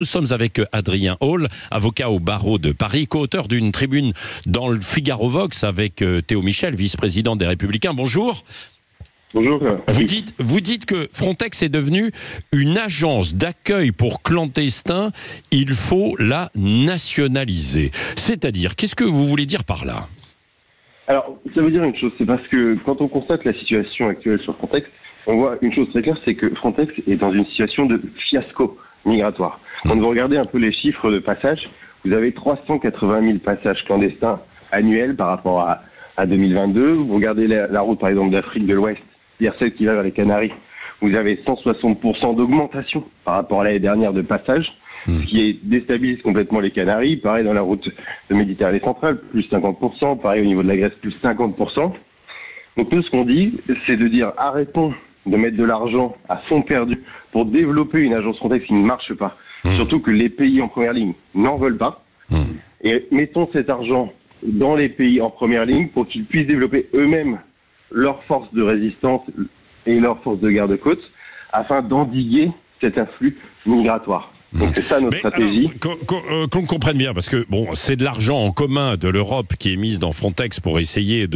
Nous sommes avec Adrien Hall, avocat au barreau de Paris, co-auteur d'une tribune dans le Figaro Vox avec Théo Michel, vice-président des Républicains. Bonjour. Bonjour. Vous dites que Frontex est devenue une agence d'accueil pour clandestins. Il faut la nationaliser. C'est-à-dire, qu'est-ce que vous voulez dire par là? Alors, ça veut dire une chose, c'est parce que quand on constate la situation actuelle sur Frontex, on voit une chose très claire, c'est que Frontex est dans une situation de fiasco migratoire. Quand vous regardez un peu les chiffres de passage, vous avez 380 000 passages clandestins annuels par rapport à 2022. Vous regardez la route, par exemple, d'Afrique de l'Ouest, c'est-à-dire celle qui va vers les Canaries, vous avez 160% d'augmentation par rapport à l'année dernière de passage, ce qui déstabilise complètement les Canaries. Pareil dans la route de Méditerranée centrale, plus 50%. Pareil au niveau de la Grèce, plus 50%. Donc nous, ce qu'on dit, c'est de dire arrêtons de mettre de l'argent à fond perdu pour développer une agence Frontex qui ne marche pas. Surtout que les pays en première ligne n'en veulent pas. Et mettons cet argent dans les pays en première ligne pour qu'ils puissent développer eux-mêmes leur force de résistance et leur force de garde-côte afin d'endiguer cet afflux migratoire. Donc c'est ça notre stratégie. Qu'on comprenne bien, parce que bon, c'est de l'argent en commun de l'Europe qui est mise dans Frontex pour essayer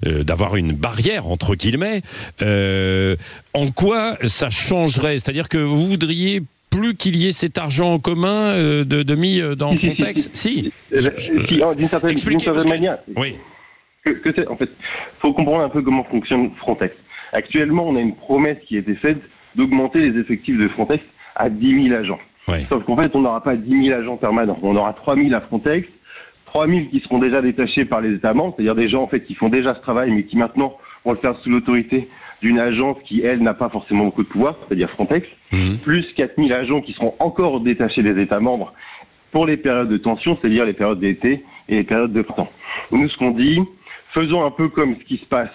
d'avoir une barrière entre guillemets. En quoi ça changerait? C'est-à-dire que vous voudriez plus qu'il y ait cet argent en commun de mis dans Frontex? Si. D'une certaine manière. Oui. En fait, faut comprendre un peu comment fonctionne Frontex. Actuellement, on a une promesse qui a été faite d'augmenter les effectifs de Frontex à 10 000 agents. Ouais. Sauf qu'en fait, on n'aura pas 10 000 agents permanents. On aura 3 000 à Frontex, 3 000 qui seront déjà détachés par les États membres, c'est-à-dire des gens en fait qui font déjà ce travail, mais qui maintenant vont le faire sous l'autorité d'une agence qui, elle, n'a pas forcément beaucoup de pouvoir, c'est-à-dire Frontex, plus 4 000 agents qui seront encore détachés des États membres pour les périodes de tension, c'est-à-dire les périodes d'été et les périodes de printemps. Nous, ce qu'on dit, faisons un peu comme ce qui se passe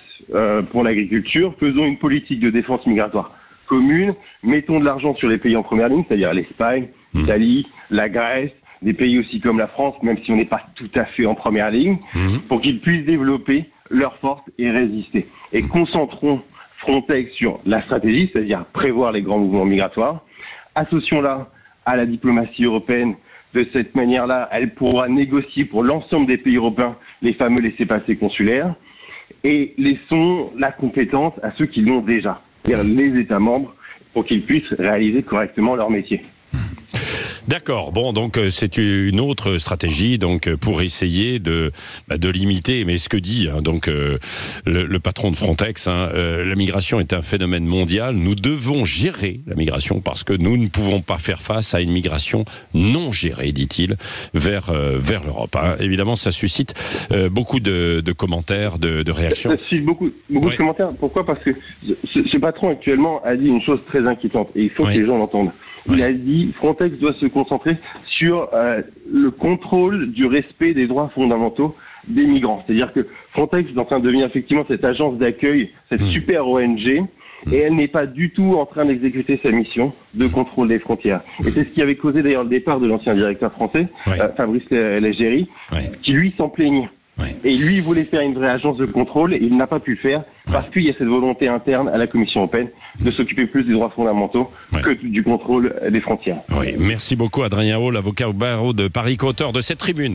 pour l'agriculture, faisons une politique de défense migratoire commune, mettons de l'argent sur les pays en première ligne, c'est-à-dire l'Espagne, l'Italie, la Grèce, des pays aussi comme la France, même si on n'est pas tout à fait en première ligne, pour qu'ils puissent développer leur force et résister. Et concentrons Frontex sur la stratégie, c'est-à-dire prévoir les grands mouvements migratoires. Associons-la à la diplomatie européenne. De cette manière-là, elle pourra négocier pour l'ensemble des pays européens les fameux laissez-passer consulaires. Et laissons la compétence à ceux qui l'ont déjà, c'est-à-dire les États membres, pour qu'ils puissent réaliser correctement leur métier. D'accord. Bon, donc c'est une autre stratégie donc pour essayer de limiter. Mais ce que dit donc le patron de Frontex, la migration est un phénomène mondial. Nous devons gérer la migration parce que nous ne pouvons pas faire face à une migration non gérée, dit-il, vers l'Europe. Évidemment, ça suscite beaucoup de commentaires, de réactions. Ça suscite beaucoup de commentaires. Pourquoi? Parce que ce patron actuellement a dit une chose très inquiétante et il faut que les gens l'entendent. Il a dit Frontex doit se concentrer sur le contrôle du respect des droits fondamentaux des migrants. C'est-à-dire que Frontex est en train de devenir effectivement cette agence d'accueil, cette super ONG, et elle n'est pas du tout en train d'exécuter sa mission de contrôle des frontières. Et c'est ce qui avait causé d'ailleurs le départ de l'ancien directeur français, Fabrice Leggeri, qui lui s'en plaignait. Et lui, il voulait faire une vraie agence de contrôle et il n'a pas pu le faire parce qu'il y a cette volonté interne à la Commission européenne de s'occuper plus des droits fondamentaux que du contrôle des frontières. Merci beaucoup Adrien Hall, avocat au barreau de Paris, co-auteur de cette tribune.